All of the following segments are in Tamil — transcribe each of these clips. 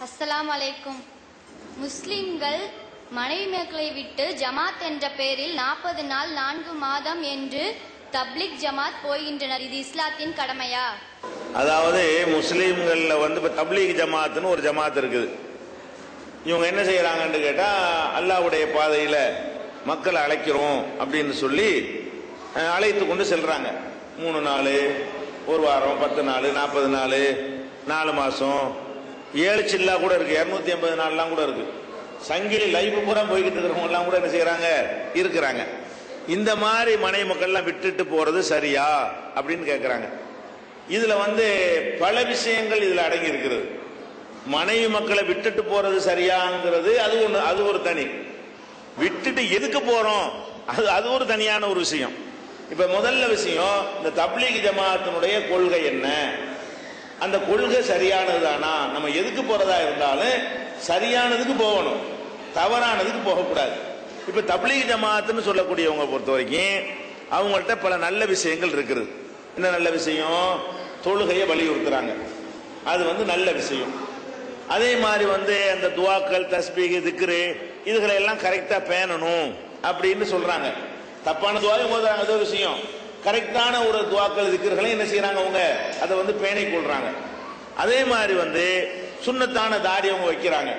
அஸ்ஸலாமு அலைக்கும். முஸ்லிம்கள் மனைவி மக்களை விட்டு ஜமாத் என்ற பெயரில் 40 நாள் 4 மாதம் என்று தப்லிக் ஜமாத் போகின்றனர். இது இஸ்லாத்தின் கடமையா? அதாவது முஸ்லீம்கள்ல வந்து தப்லீக் ஜமாத்னு ஒரு ஜமாத் இருக்குது. இவங்க என்ன செய்யறாங்கன்னு கேட்டா, அல்லாஹ்வுடைய பாதையில மக்களை அழைக்கிறோம் அப்படின்னு சொல்லி அழைத்து கொண்டு செல்றாங்க. 3 நாள், 1 வாரம், 10 நாள், 40 நாள், 4 மாசம், 7 சில்லா கூட இருக்கு, 280 நாள்லாம் கூட இருக்கு. சங்கிலி லைவ் பூரா போய்கிட்டு இருக்கிறவங்க எல்லாம் கூட என்ன செய்யறாங்க, இருக்கிறாங்க. இந்த மாதிரி மனைவி மக்கள்லாம் விட்டுட்டு போறது சரியா அப்படின்னு கேட்கிறாங்க. இதுல வந்து பல விஷயங்கள் இதுல அடங்கி இருக்கிறது. மனைவி மக்களை விட்டுட்டு போறது சரியாங்கிறது அது ஒரு தனி. விட்டுட்டு எதுக்கு போறோம் அது ஒரு தனியான ஒரு விஷயம். இப்ப முதல்ல விஷயம், இந்த தப்லீக் ஜமாத்தினுடைய கொள்கை என்ன, அந்த கொள்கை சரியானதுதானா? நம்ம எதுக்கு போறதா இருந்தாலும் சரியானதுக்கு போகணும், தவறானதுக்கு போகக்கூடாது. இப்ப தப்லீக் ஜமாத்துன்னு சொல்லக்கூடியவங்க பொறுத்த வரைக்கும் அவங்கள்ட்ட பல நல்ல விஷயங்கள் இருக்குது. என்ன நல்ல விஷயம்? தொழுகையை வலியுறுத்துறாங்க, அது வந்து நல்ல விஷயம். அதே மாதிரி வந்து அந்த துவாக்கள், தஸ்பீக், திக்ரு இதுகளை எல்லாம் கரெக்டா பேணணும் அப்படின்னு சொல்றாங்க. தப்பான துவாவை ஓதுறாங்க, அது ஒரு விஷயம். கரெக்டான ஒரு துவாக்கள், திக்ருகளை என்ன செய்யறாங்க, அவங்க அதை வந்து பேணி கொள்றாங்க. அதே மாதிரி வந்து சுன்னத்தான தாடி அவங்க வைக்கிறாங்க,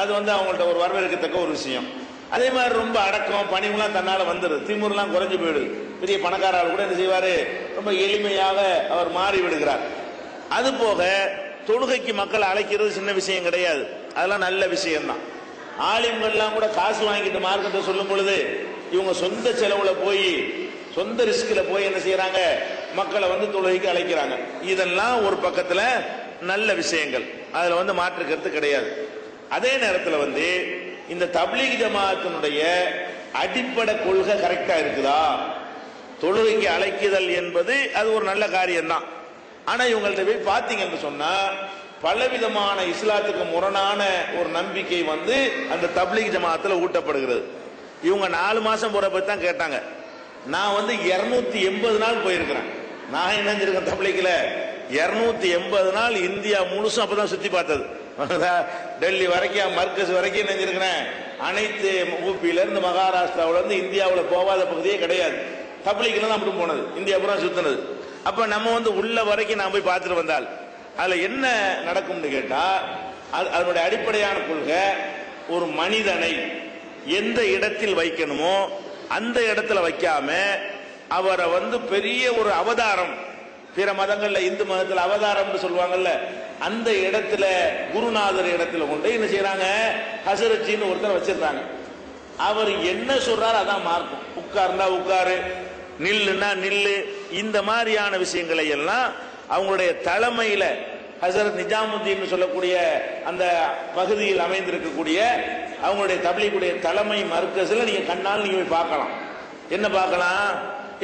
அது வந்து அவங்கள்ட்ட ஒரு வரவேற்கத்தக்க ஒரு விஷயம். அதே மாதிரி ரொம்ப அடக்கம், பணிவுலாம் தன்னால வந்துடுது, திமுறலாம் குறைஞ்சு போயிடுது. பெரிய பணக்காரர் கூட என்ன செய்வாரு, ரொம்ப எளிமையாக அவர் மாறி விடுகிறார். அது போக தொழுகைக்கு மக்கள் அழைக்கிறது சின்ன விஷயம் கிடையாது, அதெல்லாம் நல்ல விஷயம்தான். ஆலிம்கள்லாம் கூட காசு வாங்கிட்டு மார்க்கத்தை சொல்லும் பொழுது இவங்க சொந்த செலவுல போய், சொந்த ரிஸ்கில் போய் என்ன செய்யறாங்க, மக்களை வந்து தொழுகைக்கு அழைக்கிறாங்க. இதெல்லாம் ஒரு பக்கத்துல நல்ல விஷயங்கள், அதுல வந்து மாற்று கருத்து கிடையாது. அதே நேரத்தில் வந்து இந்த தப்லீக் ஜமாத்தினுடைய அடிப்படை கொள்கை கரெக்டா இருக்குதா? தொழுகைக்கு அழைக்குதல் என்பது அது ஒரு நல்ல காரியம்தான். ஆனா இவங்கள்ட்ட போய் பார்த்தீங்கன்னு சொன்னா பலவிதமான இஸ்லாத்துக்கு முரணான ஒரு நம்பிக்கை வந்து அந்த தப்லீக் ஜமாத்துல ஊட்டப்படுகிறது. இவங்க 4 மாசம் போற பத்தி தான் கேட்டாங்க. நான் வந்து 280 நாள் போயிருக்கிறேன். நான் என்ன செஞ்சிருக்கேன், தப்லீக்ல 280 நாள் இந்தியா முழுசும் அப்பதான் சுத்தி பார்த்தது. டெல்லி வரைக்கும், மர்கஸ் வரைக்கும் நினைஞ்சிருக்கிறேன். அனைத்து ஊபியில இருந்து மகாராஷ்டிராவில இருந்து இந்தியாவில் போகாத பகுதியே கிடையாது. தப்லீக்ல தான் அப்படி போனது, இந்தியா பூரா சுத்தினது. அப்ப நம்ம வந்து உள்ள வரைக்கும் நான் போய் பார்த்துட்டு வந்தால் அதுல என்ன நடக்கும்னு கேட்டா, அதனுடைய அடிப்படையான கொள்கை, ஒரு மனிதனை எந்த இடத்தில் வைக்கணுமோ அந்த இடத்துல வைக்காம அவரை வந்து பெரிய ஒரு அவதாரம், பிற மதங்கள்ல இந்து மதத்தில் அவதாரம் சொல்லுவாங்கல்ல, அந்த இடத்துல குருநாதர் இடத்துல கொண்டு என்ன செய்யறாங்க, ஹசரத்ஜின்னு ஒருத்தர் வச்சிருக்காங்க. அவர் என்ன சொல்றாரு அதான் மார்க்கும். உட்கார்ந்தா உட்காரு, நில்லுன்னா நில்லு, இந்த மாதிரியான விஷயங்களை எல்லாம் அவங்களுடைய தலைமையில ஹசரத் நிஜாமுத்தீன் சொல்லக்கூடிய அந்த பகுதியில் அமைந்திருக்கக்கூடிய அவங்களுடைய தப்லீகுடைய தலைமை மர்கஸ்ல நீங்க கண்ணால் நீங்க போய் பார்க்கலாம். என்ன பார்க்கலாம்?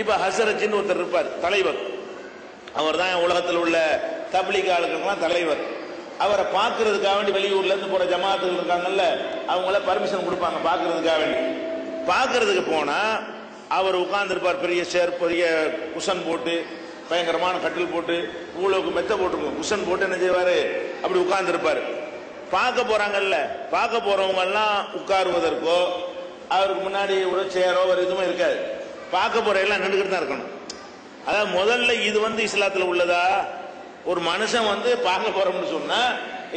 இப்ப ஹசரத்ஜின்னு ஒருத்தர் இருப்பார், தலைவர். அவர் தான் உலகத்தில் உள்ள தப்லீக் ஆளுக்கெல்லாம் தலைவர். அவரை பார்க்கறதுக்காக வேண்டி வெளியூர்ல இருந்து போற ஜமாத்துகள் இருக்காங்கல்ல, அவங்கள பர்மிஷன் கொடுப்பாங்க பார்க்கறதுக்காக வேண்டி. பார்க்கறதுக்கு போனா அவர் உட்கார்ந்து இருப்பார், பெரிய சேர், பெரிய குஷன் போட்டு, பயங்கரமான கட்டில் போட்டு, ஊழலுக்கு மெத்த போட்டுருக்கும், குஷன் போட்டு என்ன செய்வாரு, அப்படி உட்கார்ந்து இருப்பாரு. பார்க்க போறாங்கல்ல, பார்க்க போறவங்க எல்லாம் உட்காருவதற்கோ அவருக்கு முன்னாடி ஒரு சேரோ ஒரு இதுவும் இருக்காது. பார்க்க போற எல்லாம் நின்றுகிட்டு தான் இருக்கணும். அதாவது முதல்ல இது வந்து இஸ்லாத்துல உள்ளதா? ஒரு மனுஷன் வந்து பார்க்க போறோம்னு சொன்னா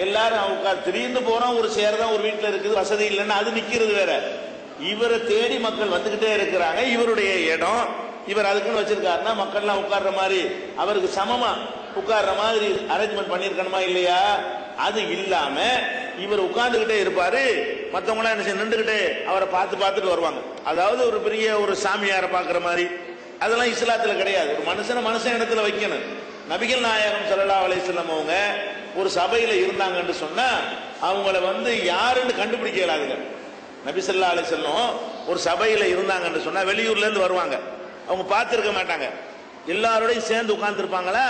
எல்லாரும் உட்கார், திடீர்னு போறோம், ஒரு சேர் தான் ஒரு வீட்டுல இருக்குது, வசதி இல்லைன்னா அது நிக்கிறது வேற. இவரை தேடி மக்கள் வந்துகிட்டே இருக்கிறாங்க, இவருடைய இடம் இவர் அதுக்குன்னு வச்சிருக்காருன்னா மக்கள்லாம் உட்கார்ற மாதிரி அவருக்கு சமமா உட்கார்ற மாதிரி அரேஞ்ச்மெண்ட் பண்ணிருக்கணுமா இல்லையா? அது இல்லாம இவர் உட்கார்ந்துகிட்டே இருப்பாரு, மற்றவங்க எல்லாம் என்ன செய்ய, நின்றுகிட்டே அவரை பார்த்துட்டு வருவாங்க. அதாவது ஒரு பெரிய ஒரு சாமியாரை பார்க்கிற மாதிரி. அதெல்லாம் இஸ்லாத்துல கிடையாது. ஒரு மனுஷன் இடத்துல வைக்கணும். நபிகள் நாயகம் ஸல்லல்லாஹு அலைஹி வஸல்லம் அவங்க ஒரு சபையில இருந்தாங்கன்னு சொன்னா அவங்கள வந்து யாருன்னு கண்டுபிடிக்க இயலாதுங்க. நபி ஸல்லல்லாஹு அலைஹி வஸல்லம் ஒரு சபையில இருந்தாங்கன்னு சொன்னா வெளியூர்ல இருந்து வருவாங்க, அவங்க பார்த்திருக்க மாட்டாங்க, எல்லாரோடையும் சேர்ந்து உட்கார்ந்து இருப்பாங்களா.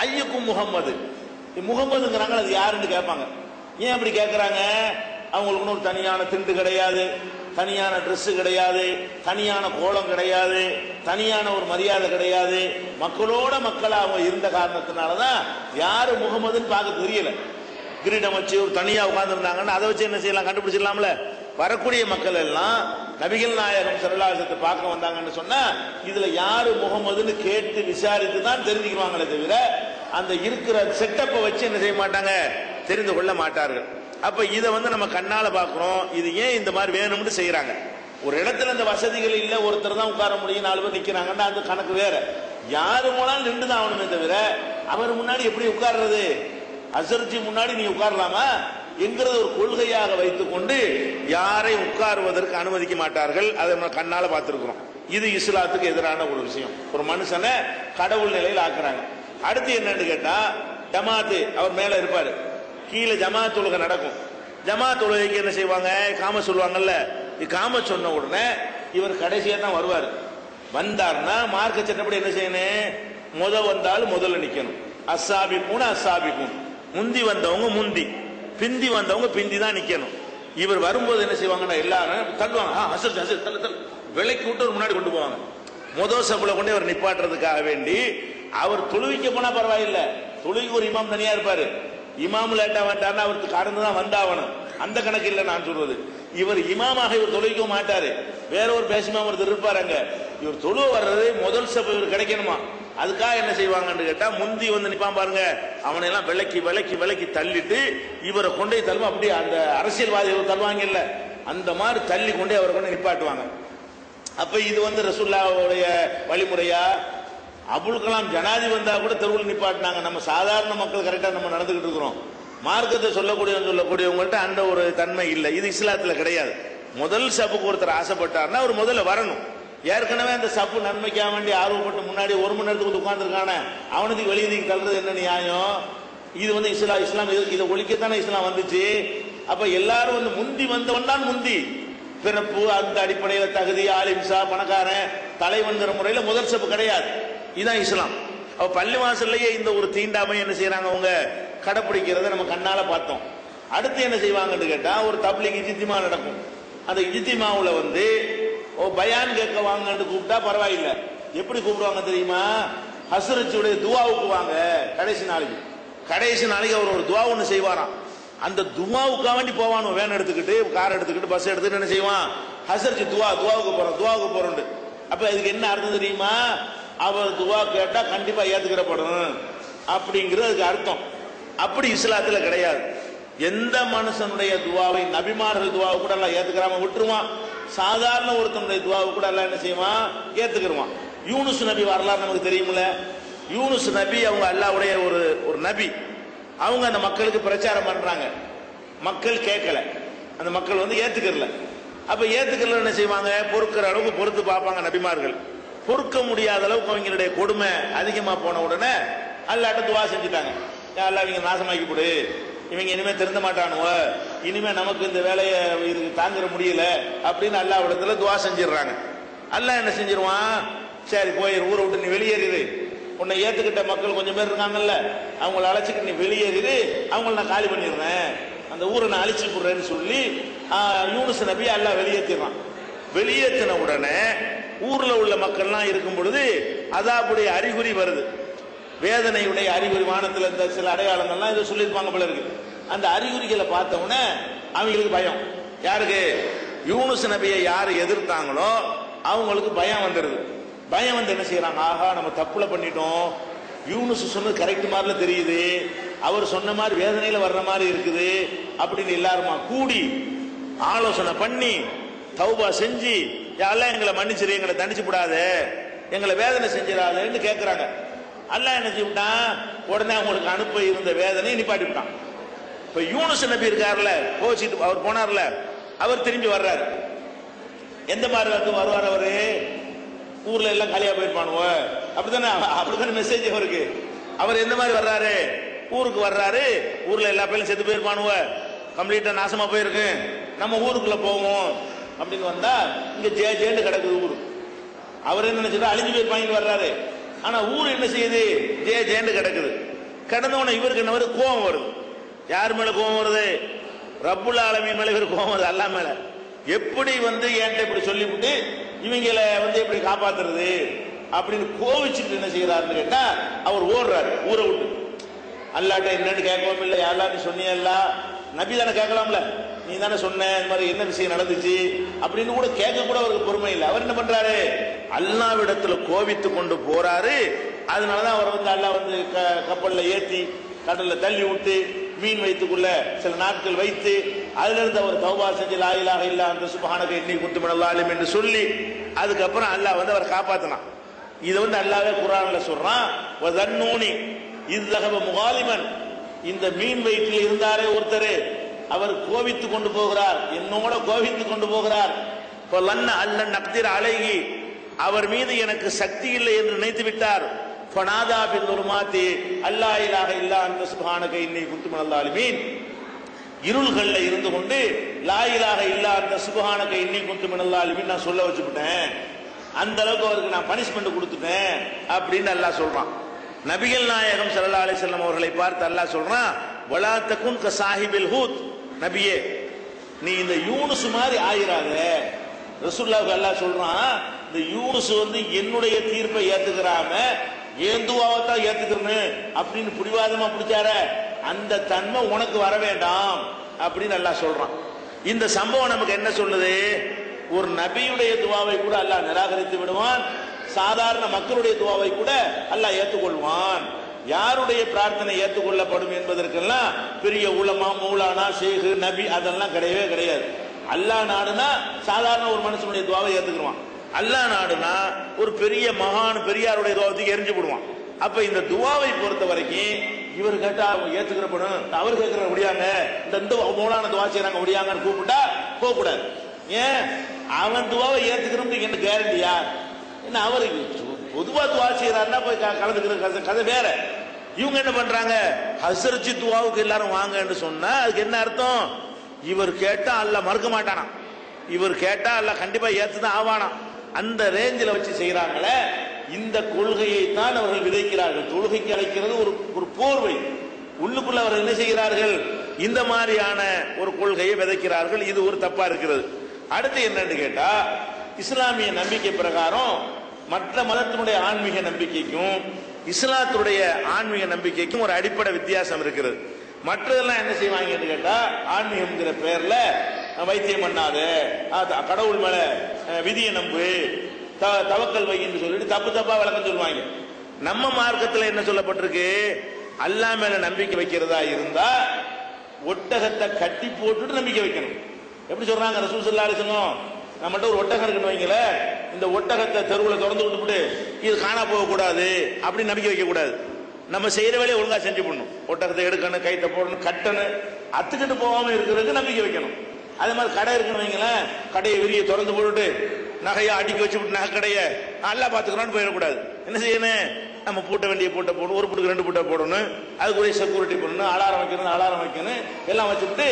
ஐயக்கும் முகம்மது, முகம்மதுங்கிறாங்க, அது யாருன்னு கேட்பாங்க. ஏன் அப்படி கேட்கிறாங்க? அவங்களுக்கு ஒரு தனியான திண்டு கிடையாது, தனியான ட்ரெஸ் கிடையாது, தனியான கோலம் கிடையாது, தனியான ஒரு மரியாதை கிடையாது. மக்களோட மக்களா அவங்க இருந்த காரணத்தினாலதான் யாரு முகமதுன்னு பார்க்க தெரியல. கிரீடம் வச்சு ஒரு தனியா உட்கார்ந்துருந்தாங்கன்னு அதை வச்சு என்ன செய்யலாம், கண்டுபிடிச்சிடலாம்ல. வரக்கூடிய மக்கள் எல்லாம் நபிகள் நாயகம் ஸல்லல்லாஹு அலைஹி வஸல்லம் பார்க்க வந்தாங்கன்னு சொன்னா இதுல யாரு முகமதுன்னு கேட்டு விசாரித்து தான் தெரிஞ்சுக்குவாங்களே தவிர அந்த இருக்கிற செட்டப்பை வச்சு என்ன செய்ய மாட்டாங்க, தெரிந்து கொள்ள மாட்டார்கள். அப்ப இதை நம்ம கண்ணால பாக்குறோம். இது ஏன் இந்த மாதிரி வேணும்னு செய்யறாங்க? ஒரு இடத்துல இந்த வசதிகள் இல்ல, ஒருத்தர் தான் உட்கார முடியும், 4 பேர் நிக்கிறாங்கன்னா அந்த கணக்கு வேற. யாரு போனாலும் நின்று தான் ஆகணுமே தவிர அவர் முன்னாடி எப்படி உட்கார்றது, அசர்ஜி முன்னாடி நீ உட்காரலாமா என்கிறது ஒரு கொள்கையாக வைத்துக் கொண்டு யாரை உட்காருவதற்கு அனுமதிக்க மாட்டார்கள். அதை நம்ம கண்ணால பார்த்திருக்கிறோம். இது இஸ்லாத்துக்கு எதிரான ஒரு விஷயம். ஒரு மனுஷனை கடவுள் நிலையில் ஆக்குறாங்க. அடுத்து என்னன்னு கேட்டா, ஜமாத்து அவர் மேல இருப்பாரு, கீழே ஜமாத் தொழுகை நடக்கும். ஜமாத் தொழுகைக்கு என்ன செய்வாங்க, காம சொல்லுவாங்கல்ல. காம சொன்ன உடனே இவர் கடைசியா தான் வருவார். வந்தார்னா மார்க்க சட்டப்படி என்ன செய்யணும், வந்தாலும் முதல்ல நிக்கணும். அஸ்ஸாபிகூன் அஸ்ஸாபிகூன், முந்தி வந்தவங்க முந்தி, பிந்தி வந்தவங்க பிந்தி தான் நிக்கணும். இவர் வரும்போது என்ன செய்வாங்கன்னா எல்லாரும் தள்ளுவாங்க, ஹசர் ஹசர் தள்ளு தள்ளு, விலைக்கு விட்டு முன்னாடி கொண்டு போவாங்க. முதல் சபுல கொண்டு அவர் நிப்பாட்டுறதுக்காக வேண்டி அவர் தொழுவிக்க போனா பரவாயில்லை, தொழுவிக்கு ஒரு இமாம் தனியா இருப்பாரு. இமாம் லேட்டா வந்துட்டாருன்னா அவருக்கு கடந்து தான் வந்தாவணும், அந்த கணக்கு இல்லை நான் சொல்றது. இவர் இமாமாக இவர் தொழுவிக்க மாட்டாரு, வேற ஒரு பேசிமா ஒருத்தர் இருப்பாருங்க. இவர் தொழுவ வர்றது முதல் சபை இவர் கிடைக்கணுமா, அதுக்காக என்ன செய்வாங்கன்னு கேட்டா முந்தி வந்து நிப்பான் பாருங்க, அவனை எல்லாம் விலக்கி விலக்கி விலக்கி தள்ளிட்டு இவரை கொண்டே தள்ளுவோம். அப்படியே அந்த அரசியல்வாதிகள் தள்ளுவாங்க இல்ல, அந்த மாதிரி தள்ளி கொண்டே அவரை கொண்டு நிப்பாட்டுவாங்க. அப்ப இது ரசூலுல்லாஹ்வுடைய வழிமுறையா? அபுல் கலாம் ஜனாதி வந்தா கூட தெருவில் நிப்பாட்டினாங்க. நம்ம சாதாரண மக்கள் கரெக்டா நம்ம நடந்துகிட்டு இருக்கிறோம். மார்க்கத்தை சொல்லக்கூடியவங்கள்ட்ட அந்த ஒரு தன்மை இல்லை. இது இஸ்லாத்துல கிடையாது. முதல் சப்புக்கு ஒருத்தர் ஆசைப்பட்டார்னா அவர் முதல்ல வரணும். ஏற்கனவே அந்த சப்பு நன்மைக்காக வேண்டி ஆர்வப்பட்டு முன்னாடி 1 மணி நேரத்துக்கு உட்கார்ந்துருக்கான அவனுக்கு வெளியே தள்ளுறது என்ன நியாயம்? இது இஸ்லாம் இதை ஒழிக்கத்தானே இஸ்லாம் வந்துச்சு. அப்ப எல்லாரும் முந்தி வந்தவன் தான் முந்தி, பிறப்பு அந்த அடிப்படையில் தகுதி, ஆலிம்சா, பணக்காரன், தலைவன்கிற முறையில் முதல் சப்பு கிடையாது. இதுதான் இஸ்லாம். அப்ப பள்ளிவாசல்லையே இந்த ஒரு தீண்டாமை என்ன செய்யறாங்க அவங்க கடைப்பிடிக்கிறத நம்ம கண்ணால பார்த்தோம். அடுத்து என்ன செய்வாங்கன்னு கேட்டா, ஒரு தப்லீக் இஜ்திமா நடக்கும். அந்த இஜ்திமாவுல பயான் கேட்க வாங்கன்னு கூப்பிட்டா பரவாயில்லை. எப்படி கூப்பிடுவாங்க தெரியுமா, ஹஸ்ரச்சுடைய துவாவுக்கு வாங்க. கடைசி நாளைக்கு அவர் ஒரு துவா ஒண்ணு செய்வாராம். அந்த துவாவுக்காக வேண்டி போவானோ, வேன் எடுத்துக்கிட்டு கார் எடுத்துக்கிட்டு பஸ் எடுத்துக்கிட்டு என்ன செய்வான், ஹஸ்ரச்சு துவாவுக்கு போறோம். அப்ப இதுக்கு என்ன அர்த்தம் தெரியுமா, அவர் துவா கேட்டா கண்டிப்பா ஏத்துக்கிறப்படும் அப்படிங்கிறது அதுக்கு அர்த்தம். அப்படி இஸ்லாத்துல கிடையாது. எந்த மனுஷனுடைய துவாவை, நபிமார்கள் துவாவை கூட எல்லாம் ஏத்துக்கிறாம விட்டுருவான். சாதாரண ஒருத்தனுடைய துவாவை கூட எல்லாம் என்ன செய்வான், ஏத்துக்கிடுவான். யூனுஸ் நபி வரலாறு நமக்கு தெரியுமில்ல. யூனுஸ் நபி அவங்க அல்லாஹ்வுடைய ஒரு நபி. அவங்க அந்த மக்களுக்கு பிரச்சாரம் பண்றாங்க. மக்கள் கேட்கல, அந்த மக்கள் ஏத்துக்கல. அப்ப ஏத்துக்கல என்ன செய்வாங்க, பொறுக்கிற அளவுக்கு பொறுத்து பார்ப்பாங்க நபிமார்கள். பொறுக்க முடியாத அளவுக்கு அவங்களுடைய கொடுமை அதிகமா போன உடனே அல்லாஹ்ட்ட துவா செஞ்சுட்டாங்க. அல்லாஹ் இவங்க நாசமாக்கி போடு, இவங்க இனிமே திருந்த மாட்டானுவ, இனிமே நமக்கு இந்த வேலையை இதுக்கு தாங்கிற முடியல அப்படின்னு அல்லாஹ்விடத்துல துவா செஞ்சிடறாங்க. அல்லாஹ் என்ன செஞ்சிருவான், சரி போயிரு, ஊரை விட்டு நீ வெளியேறிடு, உன்னை ஏத்துக்கிட்ட மக்கள் கொஞ்சம் பேர் இருக்காங்கல்ல அவங்கள அழைச்சிக்கிட்டு நீ வெளியேறிடு, அவங்கள நான் காலி பண்ணிடுறேன், அந்த ஊரை நான் அழிச்சு போடுறேன்னு சொல்லி யூனுஸ் நபி அல்லாஹ் வெளியேற்றிடுறான். வெளியேற்றின உடனே ஊர்ல உள்ள மக்கள்லாம் இருக்கும் பொழுது அதாபுடைய அறிகுறி வருது, வேதனையுடைய அறிகுறி. வானத்தில் இந்த சில அடையாளங்கள்லாம் இதை சொல்லியிருப்பாங்க போல இருக்கு. அந்த அறிகுறிகளை பார்த்த உடனே அவங்களுக்கு பயம். யாருக்கு, யூனுஸ் நபியை யாரு எதிர்த்தாங்களோ அவங்களுக்கு பயம் வந்துடுது. பயம் வந்து என்ன செய்யறாங்க, ஆஹா நம்ம தப்புல பண்ணிட்டோம், யூனுஸ் சொன்னது கரெக்ட் மாதிரில தெரியுது, அவர் சொன்ன மாதிரி வேதனையில வர்ற மாதிரி இருக்குது அப்படின்னு எல்லாருமா கூடி ஆலோசனை பண்ணி தௌபா செஞ்சு, அல்லாஹ் எங்களை மன்னிச்சிரு, எங்களை தண்டிச்சு விடாத, எங்களை வேதனை செஞ்சிடாதன்னு கேட்கிறாங்க. அல்லாஹ் என்ன செய்விட்டான், உடனே அவங்களுக்கு அனுப்ப இருந்த வேதனை நிப்பாட்டி விட்டான். இப்ப யூனுஸ் நபி இருக்காருல, கோச்சிட்டு அவர் போனார்ல, அவர் திரும்பி வர்றாரு. எந்த மாதிரி வருவார் அவரு, ஊர்ல எல்லாம் காலியா போயிருப்பானுவ, அப்படித்தானே மெசேஜ் அவருக்கு. அவர் எந்த மாதிரி வர்றாரு, ஊருக்கு வர்றாரு, ஊர்ல எல்லா பேரும் செத்து போயிருப்பானுவ, கம்ப்ளீட்டா நாசமா போயிருக்கு, நம்ம ஊருக்குள்ள போவோம் அப்படின்னு வந்தா இங்க ஜேண்டு கிடக்குது ஊரு. அவர் என்ன நினைச்சிட்டு அழிஞ்சு போயிருப்பாங்க வர்றாரு. ஆனா ஊர் என்ன செய்யுது, ஜேண்டு கிடக்குது. கிடந்தவன இவருக்கு என்ன வருது, கோபம் வருது. யார் மேல கோபம் வருது, ரப்புல் ஆலமீன் மேல இவருக்கு கோபம் வருது. அல்லாஹ் மேல எப்படி என்கிட்ட இப்படி சொல்லிவிட்டு இவங்களை எப்படி காப்பாத்துறது அப்படின்னு கோவிச்சுட்டு என்ன செய்யறாருன்னு கேட்டா அவர் ஓடுறாரு ஊரை விட்டு. அல்லாட்ட என்னன்னு கேட்கவும் இல்லை. யாரெல்லாம் நீ சொன்னியல்ல, நபி தானே கேட்கலாம்ல, நீ தானே சொன்ன இந்த மாதிரி என்ன விஷயம் நடந்துச்சு அப்படின்னு கூட கேட்க கூட அவருக்கு பொறுமை இல்லை. அவர் என்ன பண்றாரு, அல்லாவிடத்துல கோபித்து கொண்டு போறாரு. அதனாலதான் அவர் வந்து அல்லாஹ் வந்து கப்பல்ல ஏத்தி கடல்ல தள்ளி விட்டு மீன் வைத்துக்குள்ள சில நாட்கள் வைத்து அதுல இருந்து அவர் தௌபா செஞ்சு லா இலாஹ இல்லா அந்த சுப்ஹானக இன்னி குன்து மினல் ஸாலிமீன் என்று சொல்லி அதுக்கப்புறம் அல்லாஹ் வந்து அவர் காப்பாத்தினான். இது வந்து அல்லாஹ்வே குர்ஆன்ல சொல்றான், வதன்னூனி இஸ் ஸஹப முகாலிமன், இந்த மீன் வயிற்றில் இருந்தாரே ஒருத்தர், அவர் கோபித்து கொண்டு போகிறார், என்னோட கோபித்து கொண்டு போகிறார். ஃபலன்ன அல்லன் நக்திர் அலைஹி, அவர் மீது எனக்கு சக்தி இல்லை என்று நினைத்து விட்டார். ஃபனாதா பில் லுருமாத்தி அல்லா இலாஹ இல்லா அன்த சுப்ஹானக இன்னி குன்து மினல் ஸாலிமீன், இருள்கள்ல இருந்து கொண்டு லா இலாஹ இல்லா அன்த சுப்ஹானக இன்னி குன்து மினல் ஸாலிமீன் நான் சொல்ல வச்சுட்டேன், அந்த அளவுக்கு அவருக்கு நான் பனிஷ்மெண்ட் கொடுத்துட்டேன் அப்படின்னு அல்லாஹ் சொல்றான். நபிகள் நாயகம் ஸல்லல்லாஹு அலைஹி வஸல்லம் அவர்களை பார்த்து அல்லாஹ் சொல்றான், வலா தகுன் க சாஹிபில் ஹூத், நபியே நீ இந்த யூனுஸ் மாதிரி ஆயிராத. ரசூலுல்லாஹி அல்லாஹ் சொல்றான், இந்த யூனுஸ் வந்து என்னுடைய தீர்ப்பை ஏத்துக்கிறாம ஏன் துவாவை தான் ஏத்துக்கிறேன்னு அப்படின்னு பிடிவாதமா பிடிச்சார, அந்த தன்மை உனக்கு வர வேண்டாம் அப்படின்னு அல்லாஹ் சொல்றான். இந்த சம்பவம் நமக்கு என்ன சொல்லுது, ஒரு நபியுடைய துவாவை கூட அல்லாஹ் நிராகரித்து விடுவான், சாதாரண மக்களுடைய துவாவை கூட அல்லாஹ் ஏற்றுக்கொள்வான். யாருடைய பிரார்த்தனை ஏற்றுக்கொள்ளப்படும் என்பதற்கெல்லாம் பெரிய உலமா மௌலானா ஷேக் நபி அதெல்லாம் கிடையவே கிடையாது. அல்லாஹ் நாடுனா சாதாரண ஒரு மனுஷனுடைய துவாவை ஏத்துக்குவான், அல்லாஹ் நாடுனா ஒரு பெரிய மகான் பெரியாருடைய துவாவத்துக்கு எரிஞ்சு விடுவான். அப்ப இந்த துவாவை பொறுத்த வரைக்கும் இவர் கேட்டா ஏத்துக்கிறப்படும், அவர் கேட்கிற முடியாங்க, இந்த மௌலான துவா செய்யறாங்க முடியாங்கன்னு கூப்பிட்டா போக கூடாது. ஏன், அவன் துவாவை ஏத்துக்கிறோம் என்ன கேரண்டியா என்ன, அவருக்கு பொதுவா துவா செய்யறாருன்னா போய் கலந்துக்கிற கதை வேற. இவங்க என்ன பண்றாங்க, ஹசரச்சி துவாவுக்கு எல்லாரும் வாங்கன்னு சொன்னா அதுக்கு என்ன அர்த்தம், இவர் கேட்டா அல்லாஹ் மறுக்க மாட்டானா, இவர் கேட்டா அல்லாஹ் கண்டிப்பா ஏத்துதான் ஆவானா, அந்த ரேஞ்சில் வச்சு செய்யறாங்களே. இந்த கொள்கையை தான் அவர்கள் விதைக்கிறார்கள். தொழுகைக்கு அழைக்கிறது ஒரு போர்வை, உள்ளுக்குள்ள அவர்கள் என்ன செய்கிறார்கள், இந்த மாதிரியான ஒரு கொள்கையை விதைக்கிறார்கள். இது ஒரு தப்பா இருக்கிறது. அடுத்து என்னன்னு கேட்டா, இஸ்லாமிய நம்பிக்கை பிரகாரம் மற்ற மதத்தினுடைய ஆன்மீக நம்பிக்கைக்கும் இஸ்லாத்துடைய ஆன்மீக நம்பிக்கைக்கும் ஒரு அடிப்படை வித்தியாசம் இருக்கிறது. மற்றதெல்லாம் என்ன செய்வாங்கன்னு கேட்டா, ஆன்மீகம்ங்கிற பேர்ல வைத்தியம் பண்ணாத, கடவுள் மேல விதியை நம்பு, தவக்கல் வைன்னு சொல்லிட்டு தப்பு தப்பா விளக்கம் சொல்லுவாங்க. நம்ம மார்க்கத்தில் என்ன சொல்லப்பட்டிருக்கு, அல்லாஹ் மேல நம்பிக்கை வைக்கிறதா இருந்தா ஒட்டகத்தை கட்டி போட்டுட்டு நம்பிக்கை வைக்கணும். எப்படி சொல்றாங்க ரசூல் ஸல்லல்லாஹு அலைஹி வஸல்லம், நம்மகிட்ட ஒரு ஒட்டகம் இருக்குன்னு வைங்கள, இந்த ஒட்டகத்தை தெருவில் திறந்து விட்டுவிட்டு இது காணா போக கூடாது அப்படின்னு நம்பிக்கை வைக்க கூடாது. நம்ம செய்யற வேலையை ஒழுங்கா செஞ்சு பண்ணணும். ஒட்டகத்தை எடுக்கணும், கைத்தை போடணும், கட்டணும், அத்துக்கிட்டு போகாம இருக்கிறதுக்கு நம்பிக்கை வைக்கணும். அதே மாதிரி கடை இருக்குன்னு வைங்களேன், கடையை விரியை திறந்து போட்டுட்டு நகையை அடுக்கி வச்சு விட்டு நகை கடையை நல்லா பாத்துக்கணும்னு போயிடக்கூடாது. என்ன செய்யணும், நம்ம பூட்ட வேண்டிய பூட்டை போடணும், ஒரு பூட்டுக்கு 2 பூட்டை போடணும், அதுக்குரிய செக்யூரிட்டி பண்ணணும், அலாரம் வைக்கணும், எல்லாம் வச்சுட்டு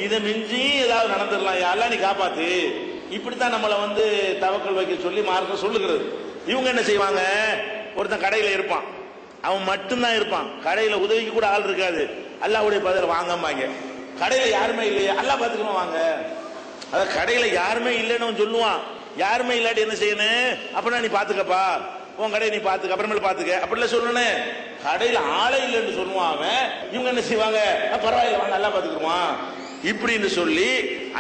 இதை மிஞ்சி ஏதாவது நடந்துடலாம், யாரெல்லாம் நீ காப்பாத்து. இப்படித்தான் நம்மளை வந்து தவக்கல் வைக்க சொல்லி மார்க்கம் சொல்லுகிறது. இவங்க என்ன செய்வாங்க, ஒருத்தன் கடையில இருப்பான், அவன் மட்டும்தான் இருப்பான், கடையில உதவிக்கு கூட ஆள் இருக்காது, அல்லாஹ்வுடைய பதில வாங்கம்பாங்க. கடையில யாருமே இல்லையா, அல்லாஹ் பாத்துக்கணும் வாங்க. அத கடையில யாருமே இல்லைன்னு சொல்லுவான். யாருமே இல்லாட்டி என்ன செய்யணும், அப்படின்னா நீ பாத்துக்கப்பா, உன் கடையை நீ பாத்துக்க, அப்புறமேல பாத்துக்க அப்படிலாம் சொல்லணும். கடையில ஆளை இல்லைன்னு சொல்லுவான் அவன். இவங்க என்ன செய்வாங்க, பரவாயில்ல வாங்க அல்லாஹ் பாத்துக்குவான் இப்படின்னு சொல்லி